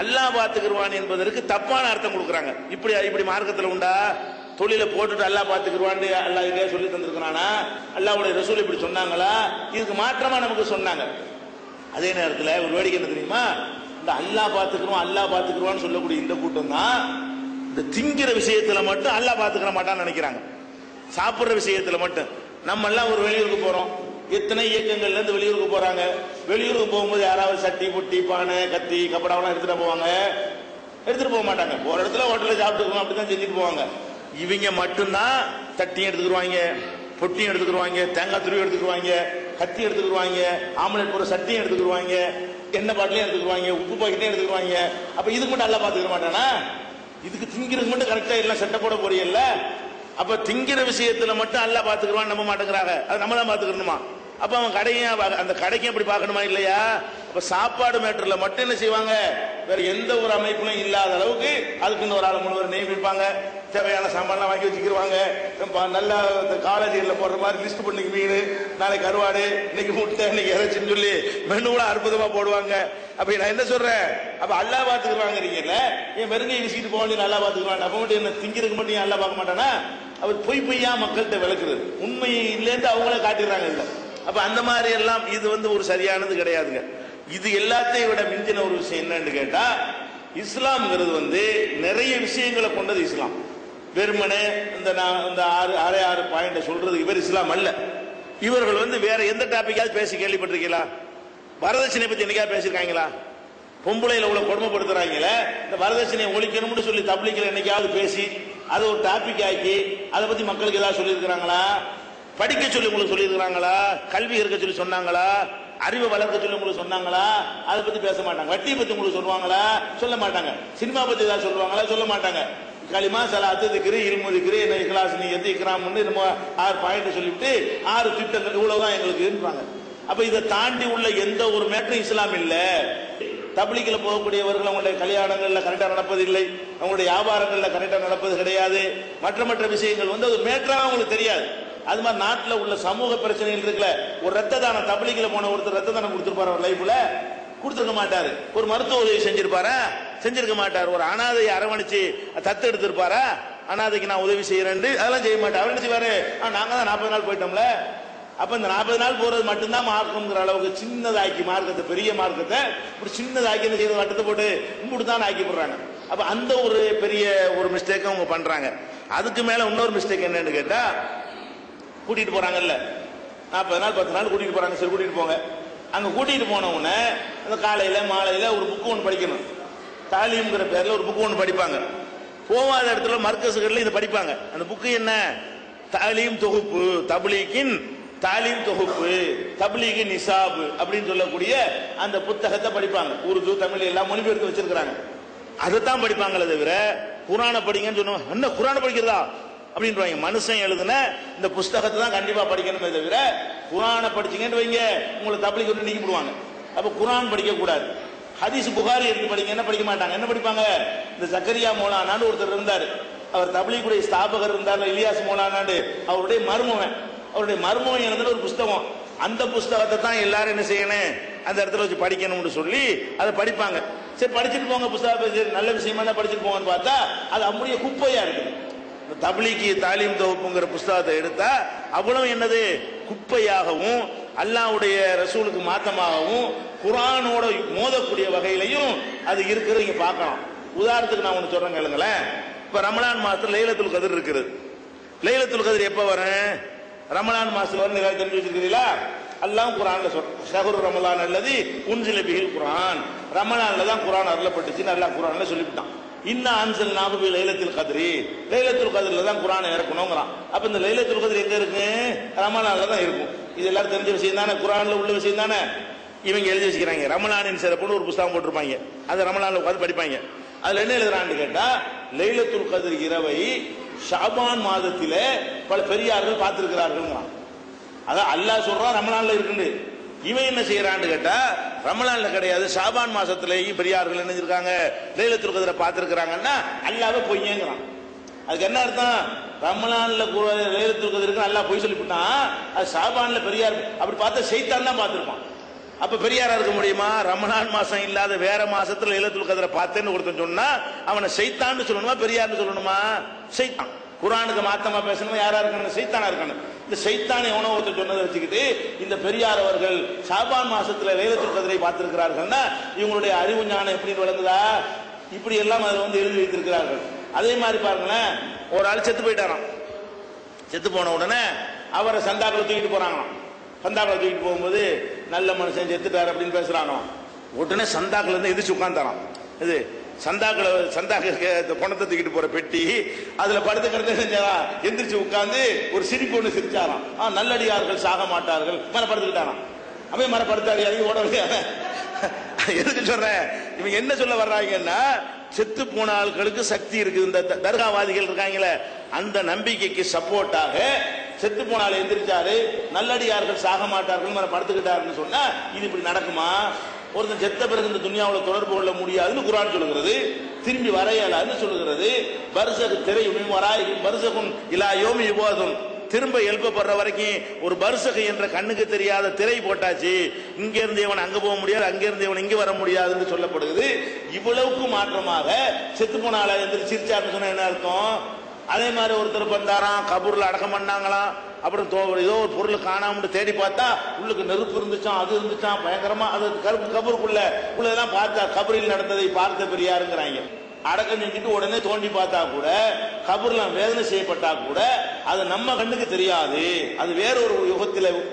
அல்லாஹ் பாத்துக்குவான் என்பதற்கு தப்பான அர்த்தம் கொடுக்குறாங்க. இப்படி மார்க்கத்தில் உண்டா, தொழிலை போட்டுட்டு அல்லாஹ் பாத்துக்குவான்னு அல்லாஹ் இதே சொல்லி தந்திருக்கிறானா, அல்லாஹ்வுடைய ரசூல் இப்படி சொன்னாங்களா, இதுக்கு மாற்றமா நமக்கு சொன்னாங்க. அதே நேரத்தில் ஒரு வேடிக்கை என்ன தெரியுமா, இந்த அல்லாஹ் பாத்துக்குவான்னு சொல்லக்கூடிய இந்த கூட்டம் தான் இந்த திங்கிற விஷயத்துல மட்டும் அல்லாஹ் பாத்துக்கிற மாட்டான்னு நினைக்கிறாங்க. சாப்பிடுற விஷயத்துல மட்டும் நம்ம எல்லாம் ஒரு வெளியூருக்கு போறோம், எத்தனை இயக்கங்கள்ல இருந்து வெளியூருக்கு போறாங்க. வெளியூருக்கு போகும்போது யாராவது சட்டி பொட்டி பானை கத்தி கப்படாவெல்லாம் எடுத்துட்டு போவாங்க, எடுத்துட்டு போக மாட்டாங்க. ஒரு இடத்துல ஹோட்டல்ல சாப்பிட்டுக்கணும் அப்படிதான் செஞ்சுட்டு போவாங்க. இவங்க மட்டும்தான் தட்டியும் எடுத்துக்கிடுவாங்க, பொட்டியும் எடுத்துக்கிடுவாங்க, தேங்காய் துருவி எடுத்துக்கிடுவாங்க, கத்தி எடுத்துக்கிடுவாங்க, ஆம்லெட் போற சட்டியும் எடுத்துக்கிடுவாங்க, எண்ணெய் பாட்டிலையும் எடுத்துக்கிடுவாங்க, உப்பு பாக்கெட்டையும் எடுத்துக்கிடுவாங்க. அப்ப இதுக்கு மட்டும் அல்லாஹ் பாத்துக்க மாட்டானா, இதுக்கு திங்கிறது மட்டும் கரெக்டா எல்லாம் சட்டை போட போறீங்கல்ல, அப்ப திங்கிற விஷயத்துல மட்டும் அல்லாஹ் பாத்துக்குவான் நம்ப மாட்டேங்கிறாங்க, அது நம்ம தான் பாத்துக்கணுமா. அப்ப அவன் கடையும் அந்த கடைக்கும் அப்படி பார்க்கணுமா இல்லையா. அப்ப சாப்பாடு மேட்டர்ல மட்டும் என்ன செய்வாங்க, வேற எந்த ஒரு அமைப்பும் இல்லாத அளவுக்கு அதுக்கு ஒரு ஆள் முழுவர் நியமிப்பாங்க. தேவையான சாமான்லாம் வாங்கி வச்சுக்கிடுவாங்க. நல்லா காலேஜில் போடுற மாதிரி லிஸ்ட் பண்ணி மீன், நாளைக்கு கருவாடு, இன்னைக்கு முட்டை, இன்னைக்கு இறைச்சின்னு சொல்லி மெனு கூட அற்புதமா போடுவாங்க. அப்ப நான் என்ன சொல்றேன், அப்ப அல்லா பாத்துக்கிறாங்கிறீங்கல்ல, என் வெறுங்கை வீசிட்டு போக நல்லா பாத்துக்கிறான், அப்ப மட்டும் என்ன திங்கிறதுக்கு மட்டும் அல்லா பார்க்க மாட்டானா? அவர் பொய்யா மக்கள்கிட்ட விளக்குறது, உண்மை இல்லைன்னு அவங்கள காட்டிடுறாங்க. இல்ல அப்ப அந்த மாதிரி எல்லாம் இது ஒரு சரியானது கிடையாதுங்க. இது எல்லாத்தையும் விட மிஞ்சின ஒரு விஷயம் என்னன்னு கேட்டா, இஸ்லாம்ங்கிறது நிறைய விஷயங்களை கொண்டது இஸ்லாம். வெறுமனே இந்த 6 பாயிண்ட் சொல்றது இவர் இஸ்லாம் அல்ல. இவர்கள் வேற எந்த டாபிக்காவது பேசி கேள்விப்பட்டிருக்கீங்களா? வரதட்சணை பத்தி என்னைக்காவது பேசியிருக்காங்களா? பொம்பளையில உள்ள கொடுமைப்படுத்துறாங்களே, இந்த வரதட்சணையை ஒழிக்கணும்னு சொல்லி தப்லீக்ல என்னைக்காவது பேசி அதை ஒரு டாபிக் ஆக்கி அதை பத்தி மக்களுக்கு ஏதாவது சொல்லியிருக்கிறாங்களா? படிக்க சொல்லி உங்களுக்கு சொல்லியிருக்கிறாங்களா? கல்வி இருக்க சொல்லி சொன்னாங்களா? அறிவை வளர்க்க சொல்லி உங்களுக்கு சொன்னாங்களா? அதை பத்தி பேச மாட்டாங்க. வட்டியை பத்தி உங்களுக்கு சொல்லுவாங்களா? சொல்ல மாட்டாங்க. சினிமா பத்தி ஏதாவது சொல்லுவாங்களா? சொல்ல மாட்டாங்க. களிமா, சலாத்து, திக்ரு, இல்மு திக்ரு, என்ன இக்லாஸ், நியத், இக்ராம்னு 6 பாயிண்ட் சொல்லிவிட்டு 6 திட்டங்கள் இவ்வளவுதான் எங்களுக்கு இருப்பாங்க. அப்ப இதை தாண்டி உள்ள எந்த ஒரு மேட்டரும் இஸ்லாம் இல்ல. தப்லீக்ல போகக்கூடியவர்கள் அவங்களுடைய கல்யாணங்கள்ல கரெக்டா நடப்பதில்லை, அவங்களுடைய வியாபாரங்கள்ல கரெக்டா நடப்பது கிடையாது. மற்ற விஷயங்கள் அது மேட்டரா அவங்களுக்கு தெரியாது. அது மாதிரி நாட்டில் உள்ள சமூக பிரச்சனைகள் இருக்குல்ல, ஒரு ரத்த தானம் தப்லீக்ல போன ஒருத்தர் ரத்த தானம் கொடுத்திருப்பாரு, அவர் லைஃப்ல கொடுத்துருக்க மாட்டாரு. ஒரு மருத்துவ உதவி செஞ்சிருப்பாரா? செஞ்சிருக்க மாட்டார். ஒரு அனாதையை அரவணைச்சு தத்து எடுத்திருப்பாரா? அனாதைக்கு நான் உதவி செய்யறேன் அதெல்லாம் செய்ய மாட்டேன். அவர் என்ன செய்வாரு? நாங்க தான் 40 நாள் போயிட்டோம்ல. அப்ப இந்த 40 நாள் போறது மட்டும்தான் மார்க்கம்ங்கிற அளவுக்கு சின்னதாக்கி மார்க்கத்தை, பெரிய மார்க்கத்தை இப்படி சின்னதாக்கி என்ன செய்யறது, வட்டத்தை போட்டு இப்படி தான் ஆக்கி போடுறாங்க. அப்ப அந்த ஒரு பெரிய ஒரு மிஸ்டேக் அவங்க பண்றாங்க. அதுக்கு மேல இன்னொரு மிஸ்டேக் என்னன்னு கேட்டா, கூட்டிட்டு போறாங்கல்ல 40 நாள் 10 நாள் கூட்டிட்டு போறாங்க. சரி, கூட்டிட்டு போங்க. அங்க கூட்டிட்டு போன உடனே அந்த காலையில மாலையில ஒரு புக்கு ஒன்று படிக்கணும். தாலீம்ங்கிற பேர்ல ஒரு புக்கு ஒன்று படிப்பாங்க. போவாத இடத்துல மர்க்கசுகள்ல இதை படிப்பாங்க. அந்த புக்கு என்ன? தாலீம் தொகுப்பு, தப்லீகின் தாலீம் தொகுப்பு, தப்லீகின் நிசாப் அப்படின்னு சொல்லக்கூடிய அந்த புத்தகத்தை படிப்பாங்க. உருது, தமிழ் எல்லாம் மொழிபெயர்த்து வச்சிருக்கிறாங்க. அதைத்தான் படிப்பாங்களே தவிர குரானை படிங்கன்னு சொன்னோம். என்ன குரானை படிக்கிறதா அப்படின்றாங்க. மனுஷன் எழுதுன இந்த புஸ்தகத்தை தான் கண்டிப்பா படிக்கணுமே தவிர குரானை படிச்சீங்கன்னு வைங்க உங்களை தப்லீக் விட்டு நீக்கி விடுவாங்க. அப்ப குரான் படிக்க கூடாது. ஹதீஸ் புகாரி எடுத்து படிங்க, என்ன படிக்க மாட்டாங்க. என்ன படிப்பாங்க? இந்த ஜக்கரியா மௌலானான்னு ஒருத்தர் இருந்தார். அவர் தப்லீகுடைய ஸ்தாபகர் இருந்தார், இலியாஸ் மௌலானான்னு. அவருடைய மருமகன் எழுதுன ஒரு புஸ்தகம். அந்த புஸ்தகத்தை தான் எல்லாரும் என்ன செய்யணும், அந்த இடத்துல வச்சு படிக்கணும்னு சொல்லி அதை படிப்பாங்க. சரி, படிச்சுட்டு போங்க, புஸ்தகத்தை நல்ல விஷயமா தான் படிச்சுட்டு போங்கன்னு பார்த்தா அது அப்படியே குப்பையா இருக்கு. தப்லீகி தாலீம் தொகுப்புங்கிற புஸ்தகத்தை எடுத்தா அவ்வளவு என்னது, குப்பையாகவும் அல்லாஹ்வுடைய ரசூலுக்கு மாத்தமாகவும் குர்ஆனோட மோதக்கூடிய வகையிலையும் அது இருக்கிறது. நீங்க பார்க்கலாம். உதாரணத்துக்கு நான் ஒன்று சொல்றேன் கேளுங்களேன். இப்ப ரமலான் மாசத்துல லைலத்துல் கத்ர் இருக்குது. லைலத்துல் கத்ர் எப்ப வரும்? ரமலான் மாசத்துல வரும். நீங்க தெரிஞ்சு வச்சிருக்கீங்களா? அல்லாஹ் குர்ஆன்ல சொல்றான், ஷஹ்ரு ரமலான் அல்லதி உன்சில பிஹில் குர்ஆன். ரமலான்ல தான் குர்ஆன் அருளப்பட்டுச்சு. அல்லாஹ் குர்ஆன்ல சொல்லிவிட்டான். இன்ன அன்சல்நாஹு ஃபீ லைலத்துல் கத்ரி, லைலத்துல் கத்ர்ல தான் குர்ஆனை இறக்கணும்ங்கறான். அப்ப இந்த லைலத்துல் கத்ர் எங்க இருக்கு? ரமலான்ல தான் இருக்கும். இது எல்லாரும் தெரிஞ்ச விஷயம் தானே, குர்ஆன்ல உள்ள விஷயம் தானே. இவங்க எழுதி வச்சுக்கிறாங்க. ரமலானின் சிறப்புன்னு ஒரு புத்தகம் போட்டிருப்பாங்க. அதை ரமலான்ல உட்கார்ந்து படிப்பாங்க. அதுல என்ன எழுதுறான்னு கேட்டா, லைலத்துல் கத்ர் இரவை ஷாபான் மாதத்திலே பல பெரியார்கள் பார்த்திருக்கிறார்கள். அதான் அல்லாஹ் சொல்றான் ரமலான்ல இருக்குன்னு. இவன் என்ன செய்யறான்னு கேட்டா, ரமலான்ல கிடையாது, ஷாபான் மாசத்திலேயும் பெரியார்கள் என்ன செஞ்சிருக்காங்க, லைலத்துல் கத்ரை பார்த்திருக்கிறாங்கன்னா அல்லாஹ்வே பொய்யேங்கறான். அதுக்கு என்ன அர்த்தம்? ரமலான்ல லைலத்துல் கத்ருக்கு அல்லாஹ் பொய் சொல்லிவிட்டான். அது ஷாபான்ல பெரியார் அப்படி பார்த்தா ஷைத்தான் தான் பார்த்திருப்பான். அப்ப பெரியாரா இருக்க முடியுமா? ரமலான் மாசம் இல்லாத வேற மாசத்துல லைலத்துல் கத்ரை பார்த்தேன்னு ஒருத்தன் சொன்னா அவனை ஷைத்தான்னு சொல்லணுமா பெரியார்னு சொல்லணுமா? ஷைத்தான். குர்ஆனுக்கு மாத்தமா பேசணும். யாரா இருக்கணும்? ஷைத்தானா இருக்கணும். இந்த ஷைத்தான் எவனோ ஒருத்தர் சொன்னதை வச்சுக்கிட்டு இந்த பெரியார் அவர்கள் ஷாபான் மாசத்துல லைலத்துல் கத்ரை பார்த்திருக்கிறார்கள்னா இவங்களுடைய அறிவு ஞானம் எப்படி வளர்ந்ததா? இப்படி எல்லாம் அதை எழுதி வைத்திருக்கிறார்கள். அதே மாதிரி பாருங்களேன், ஒரு ஆள் செத்து போயிட்டாராம். செத்து போன உடனே அவரை சந்தாக்களை தூக்கிட்டு போறாங்களாம். சந்தாக்களை தூக்கிட்டு போகும்போது நல்ல மனுஷன் செத்துட்டாரு அப்படின்னு பேசுறாங்களாம். உடனே சந்தாக்கள் இருந்து எதிர்த்து உட்கார்ந்தாராம். இது சந்தாக்கள் பணத்தை தூக்கிட்டு போற பெட்டி, அதுல படுத்து கிடந்து செஞ்சாரா, எந்திரிச்சு உட்கார்ந்து ஒரு சிரிப்பு ஒண்ணு சிரிச்சாராம். நல்லடியார்கள் சாக மாட்டார்கள், மரப்படுத்துக்கிட்டாராம். அப்படியே மரப்படுத்தாடி அதிகம் ஓட முடியாது. எதுக்கு சொல்றேன்? இவங்க என்ன சொல்ல வர்றாங்கன்னா, செத்து போன ஆட்களுக்கு சக்தி இருக்குது. இந்த தர்காவாதிகள் இருக்காங்களே, அந்த நம்பிக்கைக்கு சப்போர்ட்டாக செத்து போனால எந்திரிச்சாரு, நல்லடியார்கள் சாக மாட்டார்கள் படுத்துக்கிட்டாருன்னு சொன்னா இது இப்படி நடக்குமா? ஒருத்தன் செத்த பிறகு இந்த துன்யாவில் தொடர்பு கொள்ள முடியாதுன்னு குர்ஆன் சொல்லுகிறது. திரும்பி வரையலான்னு சொல்லுகிறது. பர்சகு திரை வராய் பர்சகுன் இலா யோமி யுபாதுன், திரும்ப எழுப்பப்படுற வரைக்கும் ஒரு பர்சகு என்ற கண்ணுக்கு தெரியாத திரை போட்டாச்சு. இங்க இருந்து இவன் அங்க போக முடியாது, அங்க இருந்து இவன் இங்க வர முடியாதுன்னு சொல்லப்படுகிறது. இவ்வளவுக்கு மாற்றமாக செத்து போன ஆளை சிரிச்சாருன்னு சொன்ன என்ன அர்த்தம்? அதே மாதிரி ஒருத்தர் வந்தாராம், கபூர்ல அடக்கம் பண்ணாங்களாம். அப்புறம் ஏதோ ஒரு பொருள் காணாம தேடி பார்த்தா உள்ளுக்கு நெருப்பு இருந்துச்சான், அது இருந்துச்சான், பயங்கரமா அது கபூருக்குள்ள உள்ளதெல்லாம் பார்த்தா கபரில் நடந்ததை பார்த்த பெரியாருங்கிறாங்க. அடக்கம் செஞ்சுட்டு உடனே தோண்டி பார்த்தா கூட, கபூர்ல வேதனை செய்யப்பட்டா கூட அது நம்ம கண்ணுக்கு தெரியாது. அது வேற ஒரு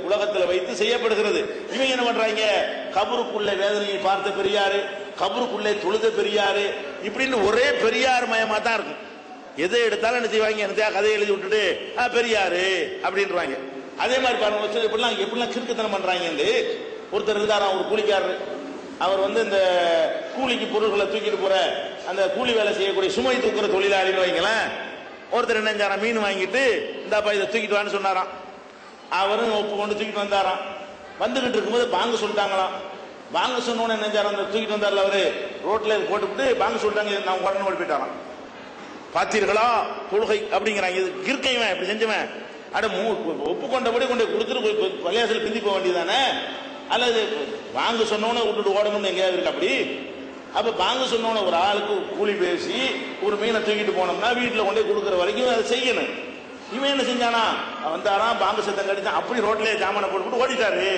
உலகத்துல வைத்து செய்யப்படுகிறது. இவங்க என்ன பண்றாங்க? கபூருக்குள்ள வேதனையை பார்த்த பெரியாரு, கபூருக்குள்ளே தொழுத பெரியாரு, இப்படின்னு ஒரே பெரியார் மயமா தான் இருக்கும். எதை எடுத்தாலும் என்ன செய்வாங்க? என்ன கதையை எழுதி விட்டுட்டு பெரியாரு அப்படின்றாங்க. அதே மாதிரி பாருங்க, எப்படிலாம் கிறுக்குத்தனம் பண்றாங்க. ஒருத்தர் இருந்தாராம், ஒரு கூலிக்காரர். அவர் இந்த கூலிக்கு பொருள்களை தூக்கிட்டு போற அந்த கூலி வேலை செய்யக்கூடிய சுமை தூக்குற தொழிலாளின்னு வைங்களேன். ஒருத்தர் என்ன செஞ்சாராம், மீன் வாங்கிட்டு இந்தாப்பா இதை தூக்கிட்டு வான்னு சொன்னாராம். அவரும் ஒப்பு கொண்டு தூக்கிட்டு வந்தாராம். வந்துகிட்டு இருக்கும்போது பாங்க சொல்லிட்டாங்களாம். பாங்க சொன்னோன்னு என்ன செஞ்சாராம், அந்த தூக்கிட்டு வந்தார்ல அவரு, ரோட்ல போட்டுவிட்டு பாங்க சொல்லிட்டாங்க, நான் உடனே ஓடி போயிட்டாராம். பார்த்தீர்களா தொழுகை அப்படிங்கிறாங்க. இது கிறுக்கைவன் இப்படி செஞ்சவன். அட ஒப்புக்கொண்டபடி கொண்டு கொடுத்துட்டு பள்ளியாசல் பிந்தி போக வேண்டியதானே? அல்லது வாங்க சொன்னோன்னு விட்டுட்டு ஓடணும்னு எங்கேயாவது இருக்கு அப்படி? அப்ப வாங்க சொன்னோன்னு ஒரு ஆளுக்கு கூலி பேசி ஒரு மீனை தூக்கிட்டு போனோம்னா வீட்டுல கொண்டு கொடுக்குற வரைக்கும் அதை செய்யணும். இவன் என்ன செஞ்சானா, வந்தாராம், பாங்க சத்தம் கடிச்சான், அப்படி ரோட்லயே ஜாமான போட்டு ஓடிட்டாரு.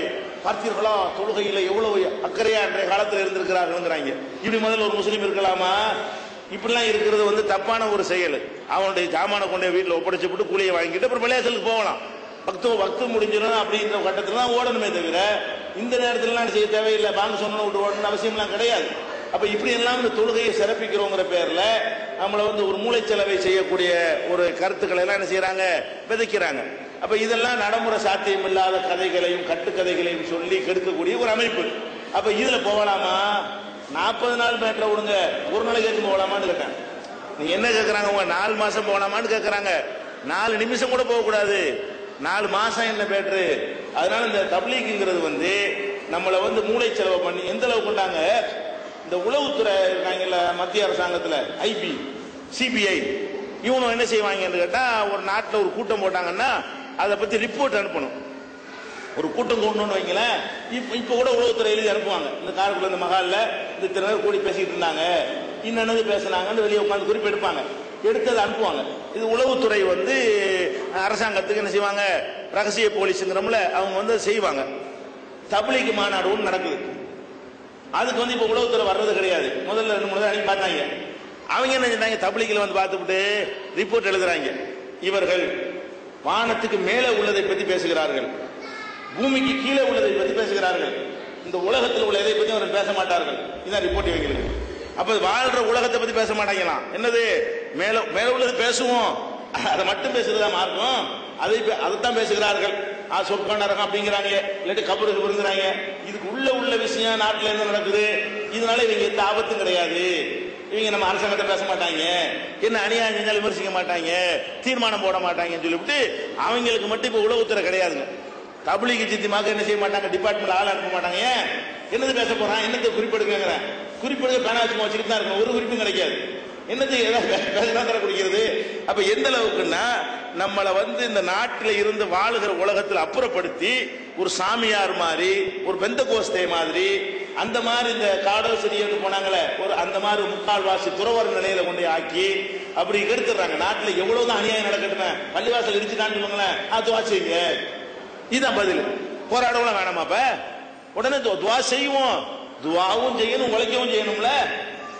பார்த்தீர்களா தொழுகையில எவ்வளவு அக்கறையா இன்றைய காலத்தில் இருந்திருக்கிறார்கள். இப்படி முதல்ல ஒரு முஸ்லீம் இருக்கலாமா? இப்படிலாம் இருக்கிறது தப்பான ஒரு செயல். அவனுடைய ஜாமான கொண்டே வீட்டில் ஒப்படைச்சுட்டு கூலியை வாங்கிட்டு அப்புறம் பள்ளியாசலுக்கு போகலாம். பக்து முடிஞ்சிடும் அப்படின்ற கட்டத்தில் தான் ஓடணுமே தவிர இந்த நேரத்திலாம் செய்ய தேவையில்லை. பாங்க சொன்ன விட்டு ஓடணும்னு அவசியம்லாம் கிடையாது. அப்ப இப்படி எல்லாம் இந்த தொழுகையை சிறப்பிக்கிறோங்கிற பேர்ல நம்மளை ஒரு மூளைச்சலவை செய்யக்கூடிய ஒரு கருத்துக்களை எல்லாம் என்ன செய்யறாங்க? விதைக்கிறாங்க. அப்ப இதெல்லாம் நடைமுறை சாத்தியம் இல்லாத கதைகளையும் கட்டுக்கதைகளையும் சொல்லி கெடுக்கக்கூடிய ஒரு அமைப்பு. அப்ப இதுல போகலாமா? 40 நாள் மேட்ல விடுங்க, ஒரு நாளைக்கு கேட்கும் போகலாமான்னு கேட்டேன். நீங்க என்ன கேட்கறாங்க? உங்க 4 மாசம் போகலாமான்னு கேட்கறாங்க. 4 நிமிஷம் கூட போகக்கூடாது, 4 மாசம் என்ன பேட்ரு? அதனால இந்த தப்லீக்ங்கிறது நம்மளை மூளை செலவு பண்ணி எந்த அளவு கொண்டாங்க. இந்த உளவுத்துறை இருக்காங்கல்ல மத்திய அரசாங்கத்தில், ஐபி சிபிஐ, இவங்க என்ன செய்வாங்கன்னு கேட்டா, ஒரு நாட்டில் ஒரு கூட்டம் போட்டாங்கன்னா அதை பத்தி ரிப்போர்ட் அனுப்பணும். ஒரு கூட்டம் கொண்டு வைங்களேன், இப்ப கூட உளவுத்துறை எழுதி அனுப்புவாங்க. இந்த காருக்குள்ள இந்த மகால்ல இந்த திறனர் கூடி பேசிட்டு இருந்தாங்க, இன்னது பேசினாங்கன்னு வெளியே உட்காந்து குறிப்பு எடுப்பாங்க, எடுத்து அதை அனுப்புவாங்க. இது உளவுத்துறை அரசாங்கத்துக்கு என்ன செய்வாங்க? ரகசிய போலீஸுங்கிறோம்ல, அவங்க செய்வாங்க. தப்லீக் மாநாடு ஒன்று நடக்குது. அதுக்கு இப்ப உளவுத்துறை வர்றது கிடையாது. முதல்ல 2 3 அன்னைக்கு பார்த்தாங்க. அவங்க என்ன செஞ்சாங்க? தப்லீக்ல பார்த்துட்டு ரிப்போர்ட் எழுதுறாங்க. இவர்கள் வானத்துக்கு மேலே உள்ளதை பற்றி பேசுகிறார்கள், பூமிக்கு கீழே உள்ளதை பற்றி பேசுகிறார்கள், இந்த உலகத்தில் உள்ள எதை பற்றி அவர்கள் பேச மாட்டார்கள். இதான் ரிப்போர்ட் இவங்களுக்கு. அப்ப வாழ்ற உலகத்தை பத்தி பேச மாட்டாங்களாம். என்னது? மேல உள்ளது பேசுவோம், அதை மட்டும் பேசுறதா மார்க்கம், அதைத்தான் பேசுகிறார்கள். சொர்க்கம் நரகம் அப்படிங்கிறாங்க, இல்லாட்டி கபருக்கு விரும்புறாங்க. இதுக்கு உள்ள விஷயம் நாட்டில் என்ன நடக்குது, இதனால இவங்க எந்த ஆபத்தும் கிடையாது. இவங்க நம்ம அரசாங்கத்தை பேச மாட்டாங்க, என்ன அநியாயம் செஞ்சாலும் விமர்சிக்க மாட்டாங்க, தீர்மானம் போட மாட்டாங்கன்னு சொல்லிவிட்டு அவங்களுக்கு மட்டும் இப்ப உளவுத்துறை கிடையாதுங்க. தப்லீக் ஜித்தியமாக என்ன செய்ய மாட்டாங்க? டிபார்ட்மெண்ட் ஆள் அனுப்ப மாட்டாங்க. என்னது பேச போறான், என்னத்தை குறிப்பெடுக்க குறிப்பெடுக்க பேனா வச்சு வச்சுக்கிட்டு தான் இருக்கும், ஒரு குறிப்பும் கிடைக்காது. என்னத்துக்கு பேசலாம் தர குடிக்கிறது? அப்ப எந்த அளவுக்குன்னா நம்மளை இந்த நாட்டில் இருந்து வாழுகிற உலகத்தில் அப்புறப்படுத்தி ஒரு சாமியார் மாதிரி, ஒரு பெந்தகோஸ்தே மாதிரி, அந்த மாதிரி இந்த காடோ சிறியன்னு போனாங்களே, ஒரு அந்த மாதிரி முக்கால்வாசி துறவர நிலையில கொண்டு ஆக்கி அப்படி எடுத்துடுறாங்க. நாட்டில் எவ்வளவுதான் அநியாயம் நடக்கட்டுமே, பள்ளிவாசல் இடிச்சுட்டான்னு சொல்லுங்களேன், துவா செய்யுங்க, இதுதான் பதில். போராடவும் வேணாமாப்ப, உடனே துவா செய்வோம், துவாவும் செய்யணும், உழைக்கவும் செய்யணும்ல.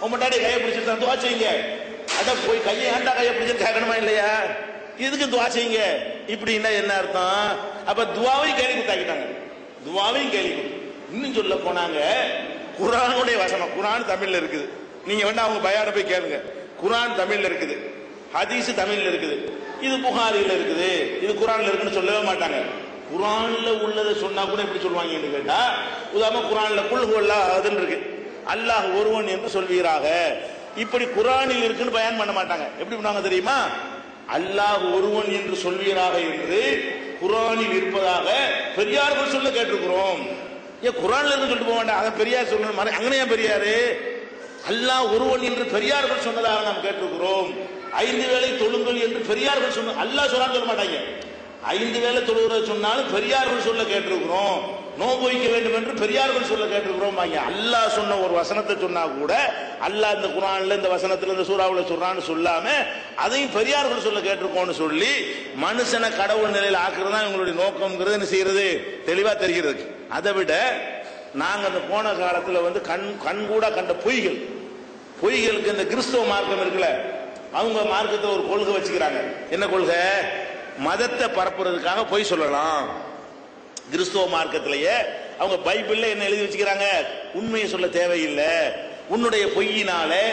உங்கள்கிட்ட கையை பிடிச்சிட்டு துவா செய்யுங்க, அதான் போய் கையை ஆண்டா கையை பிடிச்சிட்டு கேட்கணுமா இல்லையா? இதுக்கு துவா செய்யுங்க. இப்படின்னா என்ன அர்த்தம்? அப்ப துவாவையும் கேள்வி கொடுத்தாக்கிட்டாங்க, துவாவையும் கேள்வி கொடுத்து. இன்னும் சொல்ல போனாங்க, குர்ஆனுடைய வசனம், குர்ஆன் தமிழ்ல இருக்குது, நீங்க வேணா அவங்க பயானை போய் கேளுங்க. குர்ஆன் தமிழ்ல இருக்குது, ஹதீஸ் தமிழ்ல இருக்குது, இது புகாரில இருக்குது, இது குர்ஆன்ல இருக்குன்னு சொல்லவே மாட்டாங்க. குர்ஆன்ல உள்ளதை சொன்னா கூட எப்படி சொல்லுவாங்கன்னு கேட்டா, உதாரணமா குர்ஆன்ல குல் ஹுவல்லாஹ் அஹதுன்னு இருக்கு, அல்லாஹ் ஒருவன் என்று சொல்வீராக, இப்படி குர்ஆனில் இருக்குன்னு பயான் பண்ண மாட்டாங்க. எப்படி பண்ணுவாங்க தெரியுமா? அல்லாஹ் ஒருவன் என்று சொல்வீராக என்று குர்ஆனில் இருப்பதாக பெரியார்கள் சொல்ல கேட்டிருக்கிறோம். ஏன் குர்ஆன்ல இருந்து சொல்லிட்டு போக வேண்டாம்? அதை பெரியார் சொல்லணும். அங்கனையா பெரியாரு அல்லாஹ் ஒருவன் என்று பெரியார்கள் சொன்னதாக நாம் கேட்டிருக்கிறோம். 5 வேளை தொழுங்கள் என்று பெரியார்கள் சொன்ன அல்லாஹ் சொன்னான்னு சொல்ல மாட்டாங்க. 5 வேளை தொழுகிற சொன்னாலும் பெரியார்கள் சொல்ல கேட்டிருக்கிறோம். நோன்பு வைக்க வேண்டும் என்று பெரியார்கள் சொல்ல கேட்டிருக்கிறோம். அல்லாஹ் சொன்ன ஒரு வசனத்தை சொன்னா கூட அல்லாஹ் இந்த குர்ஆன்ல இந்த வசனத்துல இந்த சூறாவுல சொல்றான்னு சொல்லாம அதையும் பெரியார்கள் சொல்ல கேட்டிருக்கோம்னு சொல்லி மனுஷனை கடவுள் நிலையில் ஆக்குறது தான் இவங்களுடைய நோக்கம்ங்கிறது என்ன செய்யறது தெளிவா தெரிகிறது. அதை விட நாங்க அந்த போன காலத்துல வந்து கண் கூட கண்ட பொய்களுக்கு இந்த கிறிஸ்தவ மார்க்கம் இருக்குல்ல, அவங்க மார்க்கத்தை ஒரு கொள்கை வச்சுக்கிறாங்க. என்ன கொள்கை? மதத்தை பரப்புறதுக்காக பொய் சொல்லலாம். கிறிஸ்தவ மார்க்கத்திலேயே அவங்க பைபிள்ல என்ன எழுதி வச்சுக்கிறாங்க? உண்மையை சொல்ல தேவையில்லை, உன்னுடைய பொய்யினாலே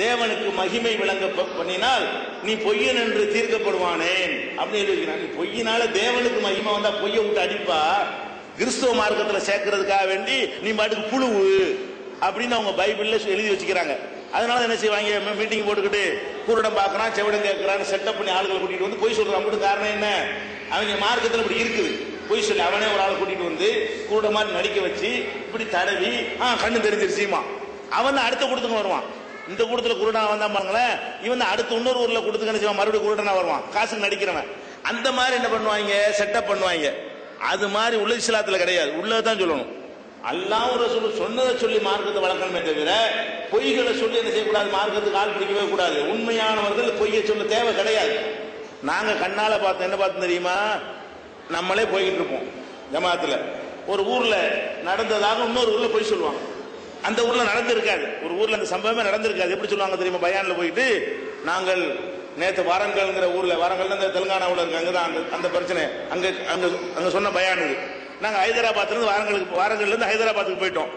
தேவனுக்கு மகிமை விளங்க பண்ணினால் நீ பொய்யன் என்று தீர்க்கப்படுவானேன் அப்படின்னு எழுதி வைக்கிறாங்க. பொய்யினால தேவனுக்கு மகிமை வந்தா பொய்யை விட்டு அடிப்பா. கிறிஸ்தவ மார்க்கத்தில் சேர்க்கறதுக்காக வேண்டி நீ பாட்டுக்கு புழுவு அப்படின்னு அவங்க பைபிள்ல எழுதி வச்சுக்கிறாங்க. அதனால என்ன செய்வாங்க? மீட்டிங் போட்டுக்கிட்டு குருடம் பார்க்கறான், செவிடம் கேட்கறான்னு செட்டப் பண்ணி ஆளுகளை கூட்டிட்டு வந்து பொய் சொல்றான். அப்படி காரணம் என்ன? அவங்க மார்க்கத்தில் இப்படி இருக்குது. பொய் சொல்லி அவனே ஒரு ஆளை கூட்டிட்டு வந்து குருட மாதிரி நடிக்க வச்சு இப்படி தடவி கண்ணு தெரிஞ்சிருச்சுமா. அவன் தான் அடுத்த கூட்டத்துக்கு வருவான். இந்த கூட்டத்தில் குருடனா வந்தா பாருங்களேன், இவன் அடுத்த இன்னொரு ஊர்ல கூட்டத்துக்கு என்ன செய்வான்? மறுபடியும் குருடனா வருவான், காசுக்கு நடிக்கிறவன். அந்த மாதிரி என்ன பண்ணுவாங்க? செட்டப் பண்ணுவாங்க. அது மாதிரி உள்ள இஸ்லாத்துல கிடையாது. உள்ளதான் சொல்லணும். அல்லாஹ் ரசூல் சொன்னதை சொல்லி மார்க்கத்தை வளர்க்கணுமே தவிர பொய்களை சொல்லி என்ன செய்யக்கூடாது? மார்க்கத்துக்கு ஆள் பிடிக்கவே கூடாது. உண்மையானவர்கள் பொய்யை சொல்ல தேவை கிடையாது. நாங்க கண்ணால பார்த்தோம். என்ன பார்த்தோம் தெரியுமா? நம்மளே போய்கிட்டு இருப்போம் ஜமாத்துல. ஒரு ஊர்ல நடந்ததாக இன்னொரு ஊர்ல போய் சொல்லுவாங்க. அந்த ஊர்ல நடந்திருக்காது. ஒரு ஊர்ல அந்த சம்பவமே நடந்திருக்காது. எப்படி சொல்லுவாங்க தெரியுமா? பயான்ல போயிட்டு நாங்கள் நேற்று வாரங்கள்ங்கிற ஊர்ல, வாரங்கள் இந்த தெலுங்கானாவில் இருக்கு, அங்கதான் அந்த பிரச்சனை அங்க அங்க அங்க சொன்ன பயானுக்கு நாங்க ஹைதராபாத்ல இருந்து வாரங்கள்ல இருந்து ஹைதராபாத்துக்கு போயிட்டோம்.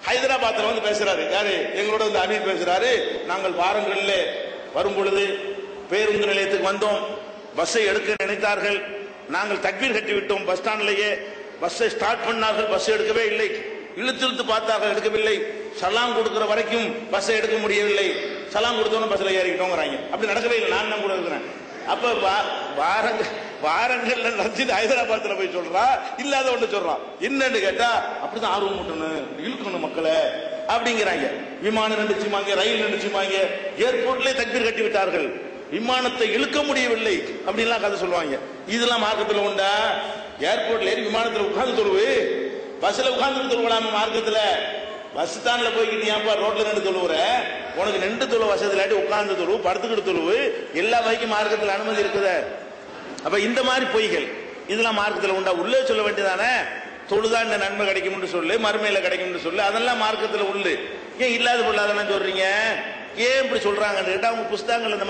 ஹைதராபாத்ல வந்து பேசுறாரு யாரு? எங்களோட வந்து அமீர் பேசுறாரு. நாங்கள் வாரங்கள்ல வரும் பொழுது பேருந்து நிலையத்துக்கு வந்தோம், பஸ்ஸை எடுக்க நினைத்தார்கள், நாங்கள் தக்பீர் கட்டி விட்டோம், பஸ் ஸ்டாண்ட்லயே பஸ்ஸை ஸ்டார்ட் பண்ணார்கள், பஸ் எடுக்கவே இல்லை, இழுத்து பார்த்தார்கள், எடுக்கவில்லை, சலாம் கொடுக்கிற வரைக்கும் பஸ்ஸை எடுக்க முடியவில்லை, சலாம் கொடுத்தோன்னு பஸ்ல ஏறிக்கிட்டோங்கிறாங்க. அப்படி நடக்கவே இல்லை. நான் கூட இருக்கிறேன். அப்ப வாரங்கள்ல நடந்து ஹைதராபாத்ல போய் சொல்றா, இல்லாத ஒண்ணு சொல்றான். என்னன்னு கேட்டா அப்படிதான் ஆர்வம் மூட்டணும், இழுக்கணும் மக்களை அப்படிங்கிறாங்க. விமானம் நின்றுச்சுமாங்க, ரயில் நின்றுச்சுமாங்க, ஏர்போர்ட்லயே தக்பீர் கட்டி விட்டார்கள், விமானத்தை இழுக்க முடியவில்லை அப்படின்லாம் கதை சொல்லுவாங்க. இதெல்லாம் மார்க்கத்தில் உண்டா? ஏர்போர்ட்ல ஏறி விமானத்தில் உட்கார்ந்து தொழுவு, பஸ்ல உட்கார்ந்து தொழுவலாம மார்க்கத்துல? பஸ் ஸ்டாண்ட்ல போய்கிட்டு ஏன்பா ரோட்ல நின்று தொழுவுற? உனக்கு நின்று தொழு வசதி இல்லாட்டி உட்கார்ந்து தொழுவு, படுத்துக்கிட்டு தொழுவு, எல்லா வகைக்கும் மார்க்கத்தில் அனுமதி இருக்குத. அப்ப இந்த மாதிரி பொய்கள் இதெல்லாம் மார்க்கத்தில் உண்டா? உள்ளே சொல்ல வேண்டியதானே? தொழுதா இந்த நன்மை கிடைக்கும் சொல்லு, மறுமையில கிடைக்கும் சொல்லு, அதெல்லாம் மார்க்கத்தில் உள்ளு. ஏன் இல்லாத பொருளாதாரம் சொல்றீங்க? ஏன் இப்படி சொல்றாங்கன்னு கேட்டா அவங்க புஸ்தகங்கள் இந்த